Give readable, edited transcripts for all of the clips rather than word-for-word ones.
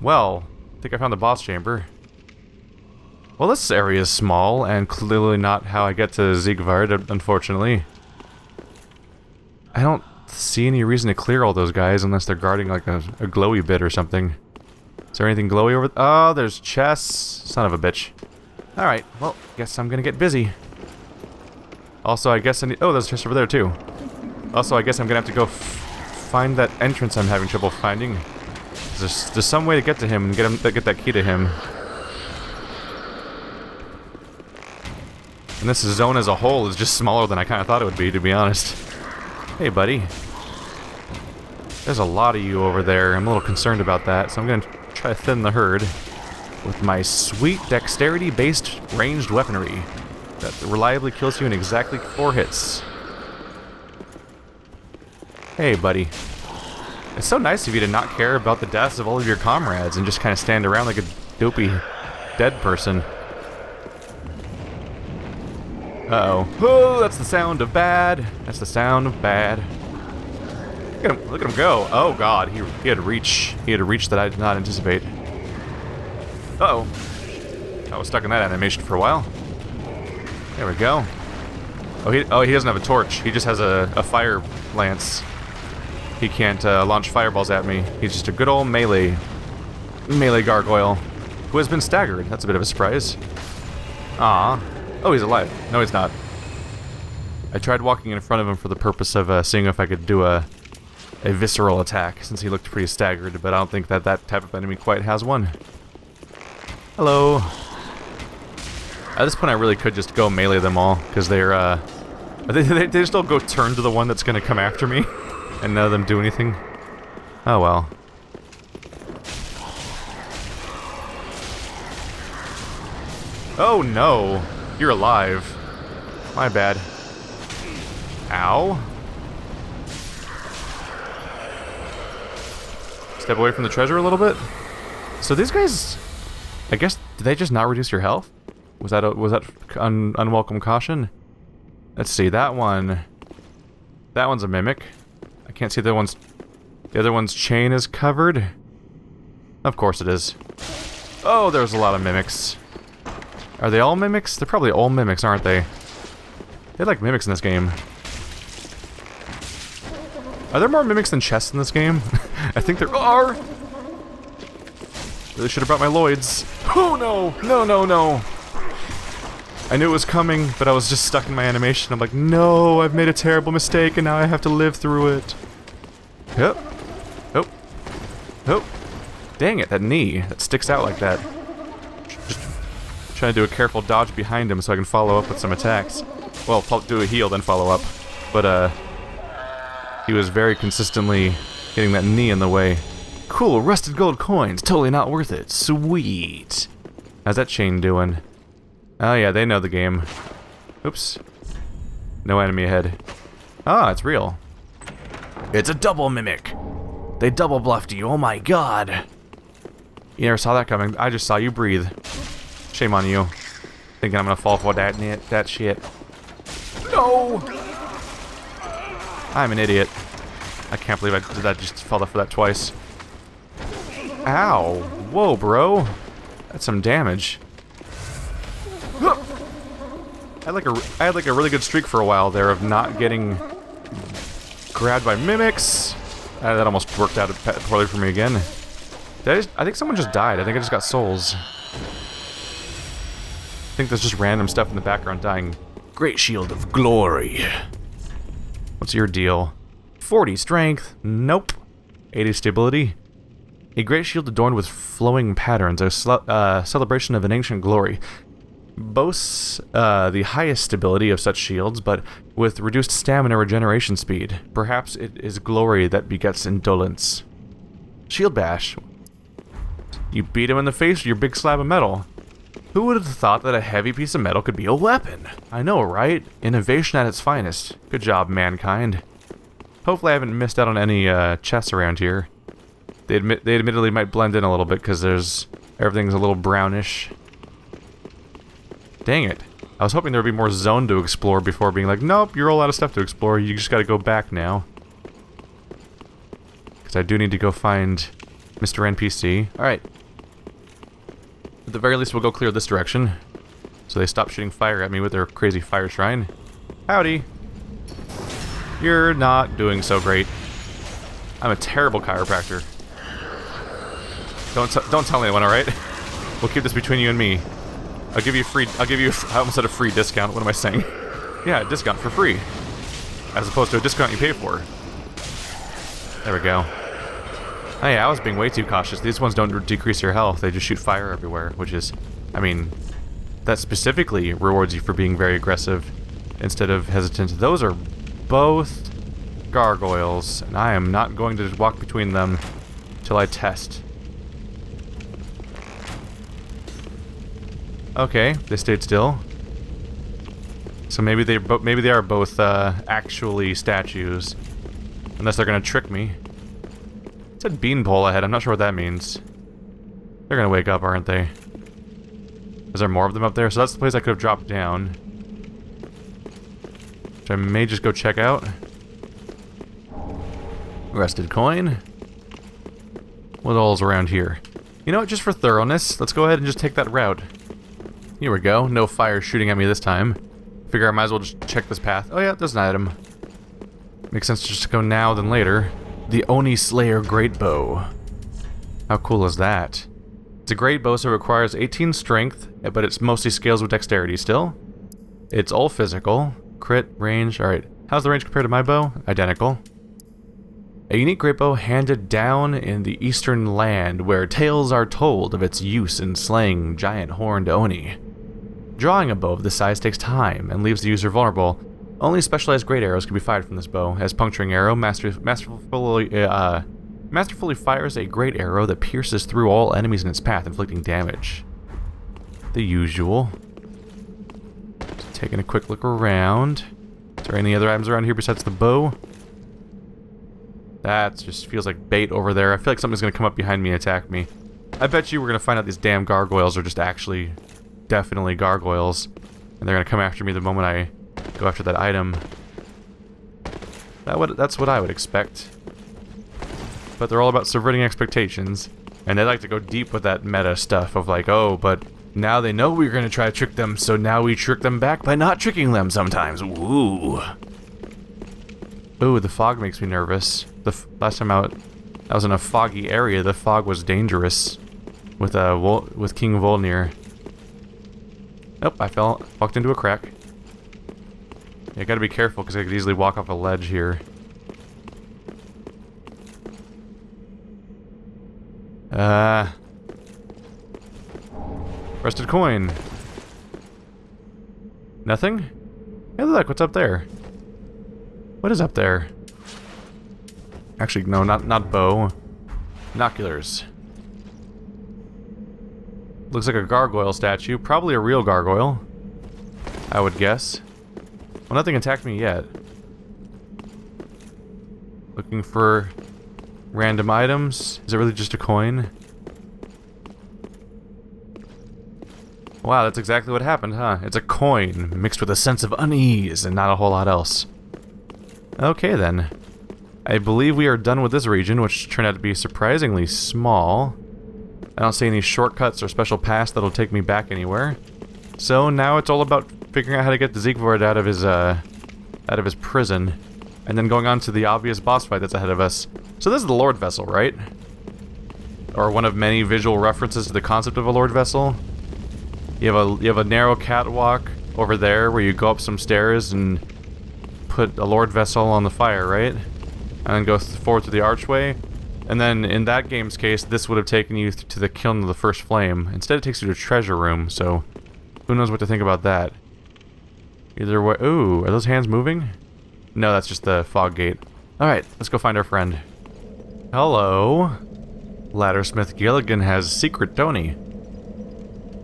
Well, I think I found the boss chamber. Well, this area is small, and clearly not how I get to Siegward, unfortunately. I don't see any reason to clear all those guys unless they're guarding like a glowy bit or something. Is there anything glowy over oh, there's chests. Son of a bitch. Alright, well, guess I'm gonna get busy. Also, I guess I need... Oh, there's a chest over there, too. Also, I guess I'm gonna have to go find that entrance I'm having trouble finding. There's some way to get to him and get that key to him. And this zone as a whole is just smaller than I kind of thought it would be, to be honest. Hey, buddy. There's a lot of you over there. I'm a little concerned about that, so I'm gonna try to thin the herd with my sweet dexterity-based ranged weaponry that reliably kills you in exactly 4 hits. Hey, buddy. It's so nice of you to not care about the deaths of all of your comrades and just kind of stand around like a dopey dead person. Uh-oh. Oh, that's the sound of bad. That's the sound of bad. Look at him go. Oh god, he had a reach. He had a reach that I did not anticipate. Uh-oh. I was stuck in that animation for a while. There we go. Oh, he doesn't have a torch. He just has a fire lance. He can't launch fireballs at me. He's just a good old melee gargoyle who has been staggered. That's a bit of a surprise. Ah. Oh, he's alive. No, he's not. I tried walking in front of him for the purpose of seeing if I could do a visceral attack, since he looked pretty staggered, but I don't think that type of enemy quite has one. Hello. At this point, I really could just go melee them all, because they're, they just don't go turn to the one that's going to come after me, and none of them do anything. Oh well. Oh no! You're alive. My bad. Ow. Step away from the treasure a little bit. So these guys, I guess, did they just not reduce your health? Was that unwelcome caution? Let's see, that one's a mimic. I can't see the other one's chain is covered. Of course it is. Oh, there's a lot of mimics. Are they all mimics? They're probably all mimics, aren't they? They like mimics in this game. Are there more mimics than chests in this game? I think there are! Really should have brought my Lloyds. Oh no! No, no, no! I knew it was coming, but I was just stuck in my animation. I'm like, no, I've made a terrible mistake and now I have to live through it. Yep. Oh. Oh. Dang it, that knee. That sticks out like that. Trying to do a careful dodge behind him so I can follow up with some attacks. Well, do a heal, then follow up. But, he was very consistently getting that knee in the way. Cool, rusted gold coins. Totally not worth it. Sweet. How's that chain doing? Oh yeah, they know the game. Oops. No enemy ahead. Ah, it's real. It's a double mimic. They double bluffed you. Oh my god. You never saw that coming. I just saw you breathe. Shame on you. Thinking I'm gonna fall for that shit. No! I'm an idiot. I can't believe I did that, just fell for that twice. Ow. Whoa, bro. That's some damage. I had like a really good streak for a while there of not getting grabbed by mimics. That almost worked out poorly for me again. I think someone just died. I think I just got souls. I think there's just random stuff in the background dying. Greatshield of glory. What's your deal? 40 strength. Nope. 80 stability. A greatshield adorned with flowing patterns, a celebration of an ancient glory. Boasts the highest stability of such shields, but with reduced stamina regeneration speed. Perhaps it is glory that begets indolence. Shield bash. You beat him in the face with your big slab of metal. Who would have thought that a heavy piece of metal could be a weapon? I know, right? Innovation at its finest. Good job, mankind. Hopefully I haven't missed out on any chests around here. They admittedly might blend in a little bit because everything's a little brownish. Dang it. I was hoping there would be more zone to explore before being like, nope, you're all out of stuff to explore. You just gotta go back now. Because I do need to go find Mr. NPC. Alright. At the very least, we'll go clear this direction. So they stop shooting fire at me with their crazy fire shrine. Howdy. You're not doing so great. I'm a terrible chiropractor. Don't tell anyone, alright? We'll keep this between you and me. I'll give you I almost said a free discount. What am I saying? Yeah, a discount for free. As opposed to a discount you pay for. There we go. Oh yeah, I was being way too cautious. These ones don't decrease your health. They just shoot fire everywhere, which is, I mean, that specifically rewards you for being very aggressive instead of hesitant. Those are both gargoyles, and I am not going to walk between them till I test. Okay, they stayed still. So maybe they are both actually statues, unless they're gonna trick me. It said beanpole ahead. I'm not sure what that means. They're gonna wake up, aren't they? Is there more of them up there? So that's the place I could have dropped down, which I may just go check out. Rusted coin. What all's around here? You know what? Just for thoroughness, let's go ahead and just take that route. Here we go. No fire shooting at me this time. Figure I might as well just check this path. Oh yeah, there's an item. Makes sense just to go now than later. The Onislayer Greatbow. How cool is that? It's a Greatbow, so it requires 18 strength, but it's mostly scales with dexterity still. It's all physical. Crit, range, alright. How's the range compared to my bow? Identical. A unique Greatbow handed down in the Eastern Land, where tales are told of its use in slaying giant horned Oni. Drawing a bow of this size takes time and leaves the user vulnerable. Only specialized great arrows can be fired from this bow. As puncturing arrow, masterfully fires a great arrow that pierces through all enemies in its path, inflicting damage. The usual. Just taking a quick look around. Is there any other items around here besides the bow? That just feels like bait over there. I feel like something's going to come up behind me and attack me. I bet you we're going to find out these damn gargoyles are just actually definitely gargoyles. And they're going to come after me the moment I go after that item. That's what I would expect. But they're all about subverting expectations. And they like to go deep with that meta stuff of like, oh, but now they know we're going to try to trick them, so now we trick them back by not tricking them sometimes. Woo. Ooh, the fog makes me nervous. Last time I was in a foggy area, the fog was dangerous with King Volnir. Nope, I walked into a crack. Yeah, gotta be careful because I could easily walk off a ledge here. Rusted coin. Nothing? Hey look, what's up there? What is up there? Actually, no, not bow. Binoculars. Looks like a gargoyle statue. Probably a real gargoyle, I would guess. Well, nothing attacked me yet. Looking for random items. Is it really just a coin? Wow, that's exactly what happened, huh? It's a coin mixed with a sense of unease and not a whole lot else. Okay, then. I believe we are done with this region, which turned out to be surprisingly small. I don't see any shortcuts or special paths that'll take me back anywhere. So now it's all about figuring out how to get the Siegward out of his prison, and then going on to the obvious boss fight that's ahead of us. So this is the Lord Vessel, right? Or one of many visual references to the concept of a Lord Vessel. You have a narrow catwalk over there where you go up some stairs and put a Lord Vessel on the fire, right? And then go forward to the archway. And then, in that game's case, this would have taken you to the kiln of the first flame. Instead, it takes you to a treasure room, so who knows what to think about that. Either way... Ooh, are those hands moving? No, that's just the fog gate. Alright, let's go find our friend. Hello. Laddersmith Gilligan has secret Tony.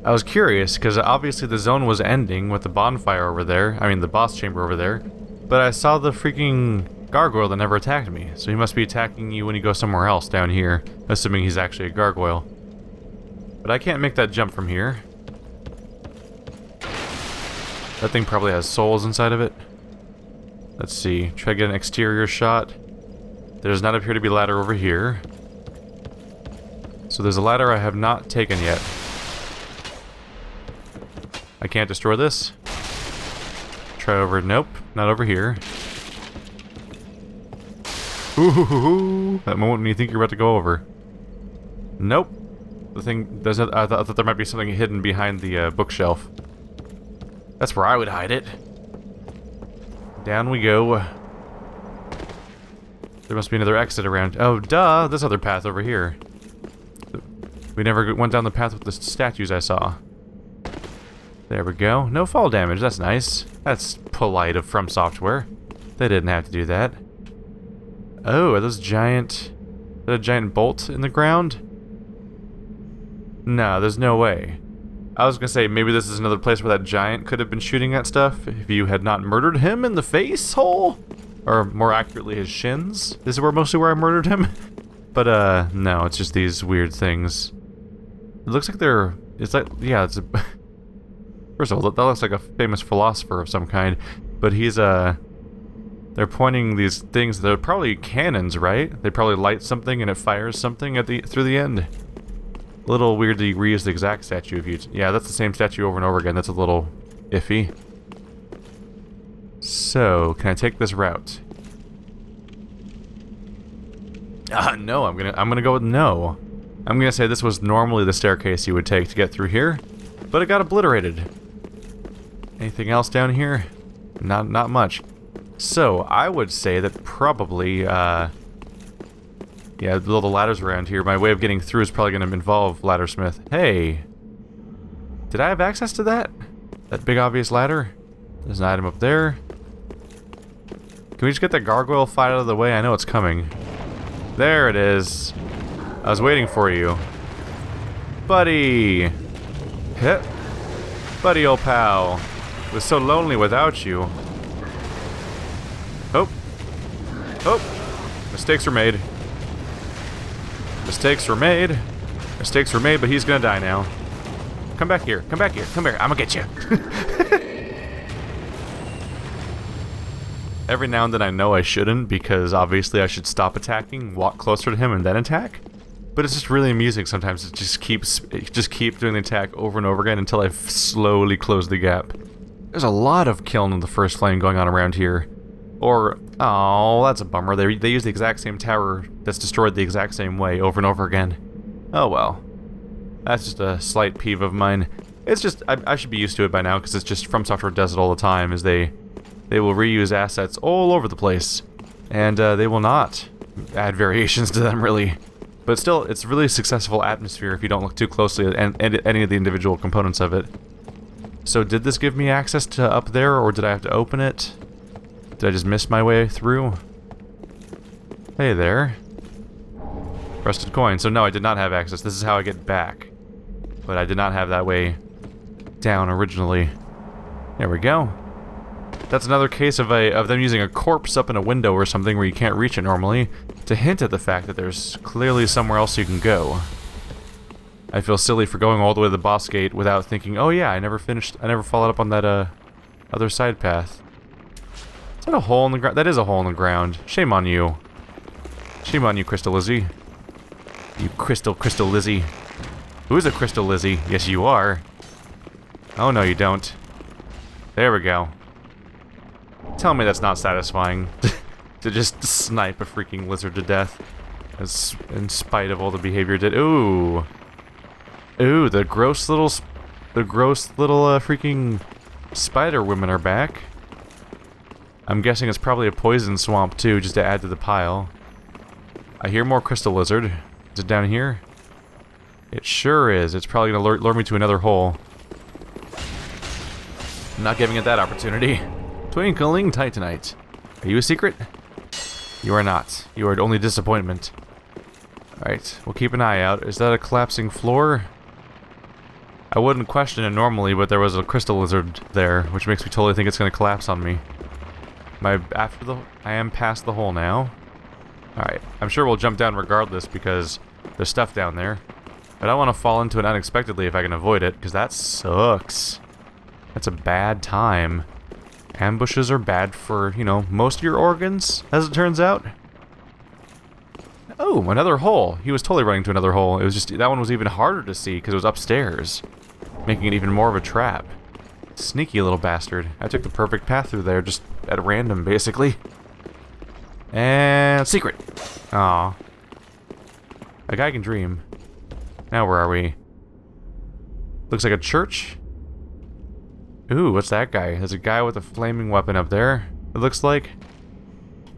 I was curious, because obviously the zone was ending with the bonfire over there. I mean, the boss chamber over there. But I saw the freaking gargoyle that never attacked me, so he must be attacking you when you go somewhere else down here, assuming he's actually a gargoyle. But I can't make that jump from here. That thing probably has souls inside of it. Let's see, try to get an exterior shot. There does not appear to be a ladder over here. So there's a ladder I have not taken yet. I can't destroy this. Try over. Nope, not over here. Ooh, that moment when you think you're about to go over. Nope. The thing doesn't. I thought there might be something hidden behind the bookshelf. That's where I would hide it. Down we go. There must be another exit around. Oh, duh! This other path over here. We never went down the path with the statues I saw. There we go. No fall damage. That's nice. That's polite of From Software. They didn't have to do that. Oh, are those giant... Is that a giant bolt in the ground? No, there's no way. I was gonna say, maybe this is another place where that giant could have been shooting at stuff if you had not murdered him in the face hole? Or more accurately, his shins? This is mostly where I murdered him? But, no, it's just these weird things. It looks like they're... It's like... Yeah, it's a... First of all, that looks like a famous philosopher of some kind. But he's, They're pointing these things that are probably cannons, right? They probably light something and it fires something at through the end. A little weird to reuse the exact statue if you... Yeah, that's the same statue over and over again. That's a little iffy. So, can I take this route? No, I'm gonna go with no. I'm gonna say this was normally the staircase you would take to get through here, but it got obliterated. Anything else down here? Not much. So, I would say that probably, yeah, the little ladders around here, my way of getting through is probably going to involve laddersmith. Hey! Did I have access to that? That big obvious ladder? There's an item up there. Can we just get that gargoyle fight out of the way? I know it's coming. There it is. I was waiting for you. Buddy! Hit. Buddy, old pal. It was so lonely without you. Oh. Oh. Mistakes were made. Mistakes were made. Mistakes were made, but he's gonna die now. Come back here. Come back here. Come here. I'm gonna get you. Every now and then I know I shouldn't, because obviously I should stop attacking, walk closer to him, and then attack. But it's just really amusing sometimes. It just keep doing the attack over and over again until I slowly close the gap. There's a lot of killing in the first flame going on around here. Or, oh, that's a bummer. They use the exact same tower that's destroyed the exact same way over and over again. Oh well. That's just a slight peeve of mine. It's just, I should be used to it by now, because it's just From Software does it all the time, is they will reuse assets all over the place. And they will not add variations to them, really. But still, it's really a successful atmosphere if you don't look too closely at any of the individual components of it. So did this give me access to up there, or did I have to open it? Did I just miss my way through? Hey there. Rusted coin. So no, I did not have access. This is how I get back. But I did not have that way down originally. There we go. That's another case of them using a corpse up in a window or something where you can't reach it normally, to hint at the fact that there's clearly somewhere else you can go. I feel silly for going all the way to the boss gate without thinking, oh yeah, I never followed up on that other side path. Is that a hole in the ground? That is a hole in the ground. Shame on you. Shame on you, Crystal Lizzie. You Crystal Lizzie. Who's a Crystal Lizzie? Yes, you are. Oh no, you don't. There we go. Tell me that's not satisfying. To just snipe a freaking lizard to death. In spite of all the behavior it did. Ooh. Ooh, the gross little freaking spider women are back. I'm guessing it's probably a poison swamp too, just to add to the pile. I hear more crystal lizard. Is it down here? It sure is. It's probably gonna lure me to another hole. I'm not giving it that opportunity. Twinkling Titanite. Are you a secret? You are not. You are only disappointment. Alright, we'll keep an eye out. Is that a collapsing floor? I wouldn't question it normally, but there was a crystal lizard there, which makes me totally think it's going to collapse on me. I am past the hole now. Alright, I'm sure we'll jump down regardless because there's stuff down there. But I don't want to fall into it unexpectedly if I can avoid it, because that sucks. That's a bad time. Ambushes are bad for, you know, most of your organs, as it turns out. Oh, another hole. He was totally running to another hole. It was just, that one was even harder to see because it was upstairs, making it even more of a trap. Sneaky little bastard. I took the perfect path through there, just at random, basically. And secret. Aw. A guy can dream. Now where are we? Looks like a church. Ooh, what's that guy? There's a guy with a flaming weapon up there, it looks like.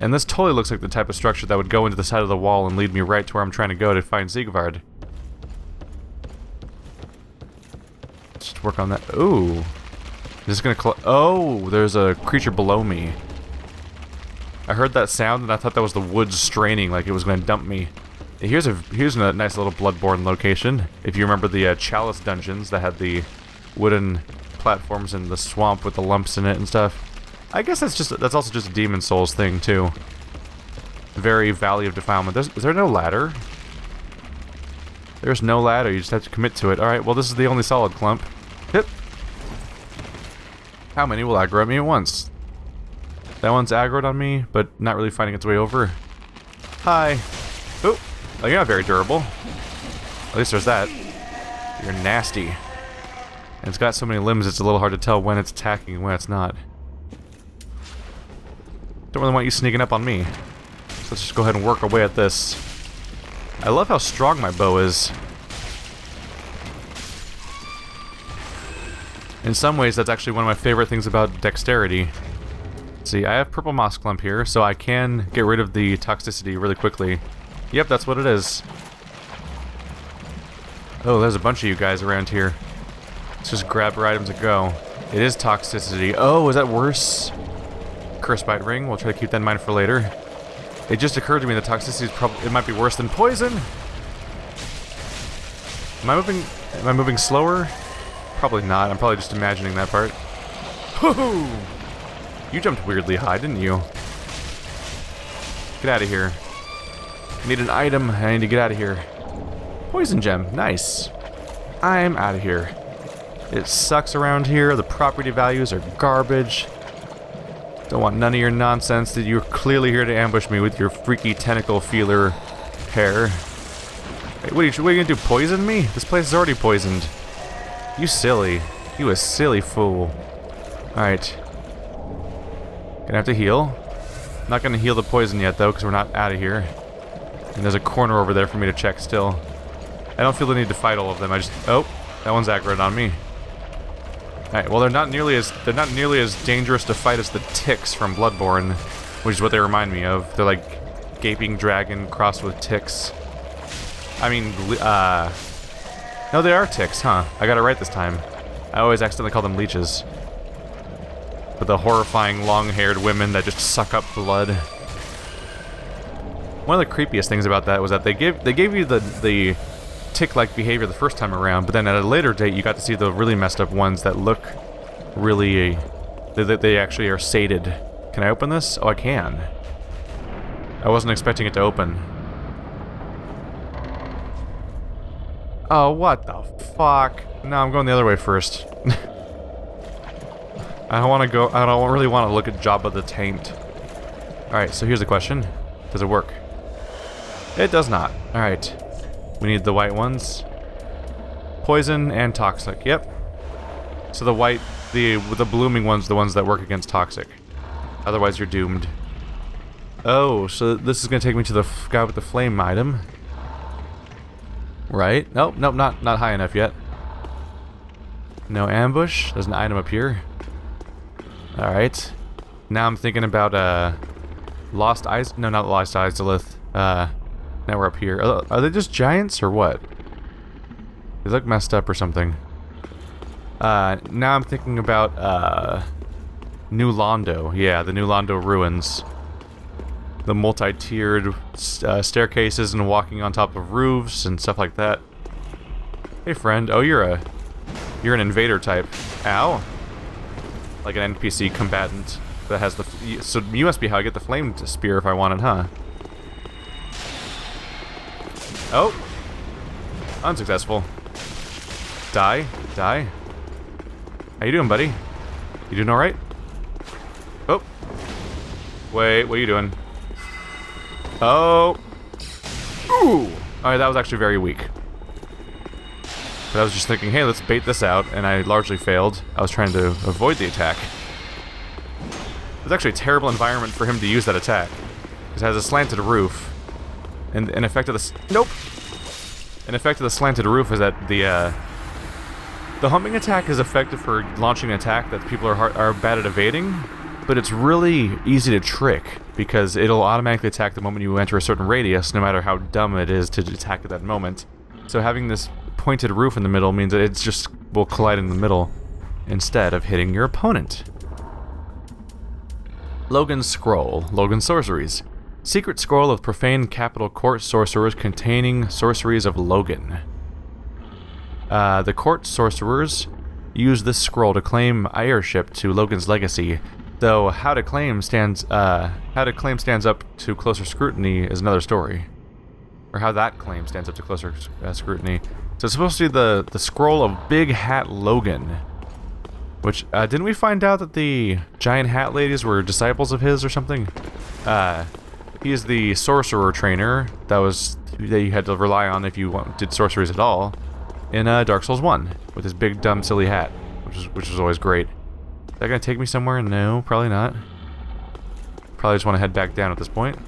And this totally looks like the type of structure that would go into the side of the wall and lead me right to where I'm trying to go to find Siegvard. Let's just work on that. Ooh. Is this gonna oh, there's a creature below me. I heard that sound and I thought that was the woods straining like it was gonna dump me. Here's a nice little Bloodborne location. If you remember the Chalice dungeons that had the wooden platforms in the swamp with the lumps in it and stuff. I guess that's also just a Demon Souls thing too. Very Valley of Defilement. Is there no ladder? There's no ladder. You just have to commit to it. All right. Well, this is the only solid clump. Hit. How many will aggro at me at once? That one's aggroed on me, but not really finding its way over. Hi. Oh, you're not very durable. At least there's that. You're nasty. And it's got so many limbs, it's a little hard to tell when it's attacking and when it's not. Don't really want you sneaking up on me. So let's just go ahead and work our way at this. I love how strong my bow is. In some ways, that's actually one of my favorite things about dexterity. See, I have purple moss clump here, so I can get rid of the toxicity really quickly. Yep, that's what it is. Oh, there's a bunch of you guys around here. Let's just grab our items and go. It is toxicity. Oh, is that worse? Curse bite ring. We'll try to keep that in mind for later. It just occurred to me that toxicity is probably, it might be worse than poison. Am I moving slower? Probably not. I'm probably just imagining that part. Hoo-hoo! You jumped weirdly high, didn't you? Get out of here. I need an item. I need to get out of here. Poison gem. Nice. I'm out of here. It sucks around here. The property values are garbage. Don't want none of your nonsense that you're clearly here to ambush me with your freaky tentacle feeler hair. Hey, what are you gonna do? Poison me? This place is already poisoned. You silly. You a silly fool. Alright. Gonna have to heal. Not gonna heal the poison yet though, because we're not out of here. And there's a corner over there for me to check still. I don't feel the need to fight all of them. I just that one's aggroed on me. Alright, well they're not nearly as dangerous to fight as the ticks from Bloodborne, which is what they remind me of. They're like gaping dragon crossed with ticks. I mean, no, they are ticks, huh? I got it right this time. I always accidentally call them leeches. But the horrifying long-haired women that just suck up blood. One of the creepiest things about that was that they gave you the tick-like behavior the first time around, but then at a later date you got to see the really messed up ones that look really... They actually are sated. Can I open this? Oh, I can. I wasn't expecting it to open. Oh, what the fuck? No, I'm going the other way first. I don't really want to look at Jabba the Taint. Alright, so here's the question. Does it work? It does not. Alright. We need the white ones. Poison and toxic. Yep. So the white, the blooming ones, the ones that work against toxic. Otherwise you're doomed. Oh, so this is going to take me to the guy with the flame item. Right? Nope, not high enough yet. No ambush. There's an item up here. Alright. Now I'm thinking about, Lost Eyes? No, not Lost Eyes, Lilith. Now we're up here. Are they just giants, or what? They look messed up or something. Now I'm thinking about, New Londo. Yeah, the New Londo ruins. The multi-tiered staircases and walking on top of roofs and stuff like that. Hey friend, oh you're an invader type. Ow. Like an NPC combatant that has the... So you must be how I get the flame spear if I want it, huh? Oh. Unsuccessful. Die. Die. How you doing, buddy? You doing alright? Oh. Wait, what are you doing? Oh. Ooh! Alright, that was actually very weak. But I was just thinking, hey, let's bait this out, and I largely failed. I was trying to avoid the attack. It was actually a terrible environment for him to use that attack. Because it has a slanted roof. And an effect of the... Nope! An effect of the slanted roof is that the humping attack is effective for launching an attack that people are bad at evading, but it's really easy to trick, because it'll automatically attack the moment you enter a certain radius, no matter how dumb it is to attack at that moment. So having this pointed roof in the middle means that it just will collide in the middle instead of hitting your opponent. Logan's Scroll. Logan's Sorceries. Secret scroll of profane capital court sorcerers containing sorceries of Logan. The court sorcerers use this scroll to claim heirship to Logan's legacy, though how to claim stands up to closer scrutiny is another story. Or how that claim stands up to closer scrutiny. So it's supposed to be the scroll of Big Hat Logan. Which, didn't we find out that the giant hat ladies were disciples of his or something? He is the sorcerer trainer that you had to rely on if you did sorceries at all in Dark Souls 1 with his big dumb silly hat, which was always great. Is that gonna take me somewhere? No, probably not. Probably just want to head back down at this point.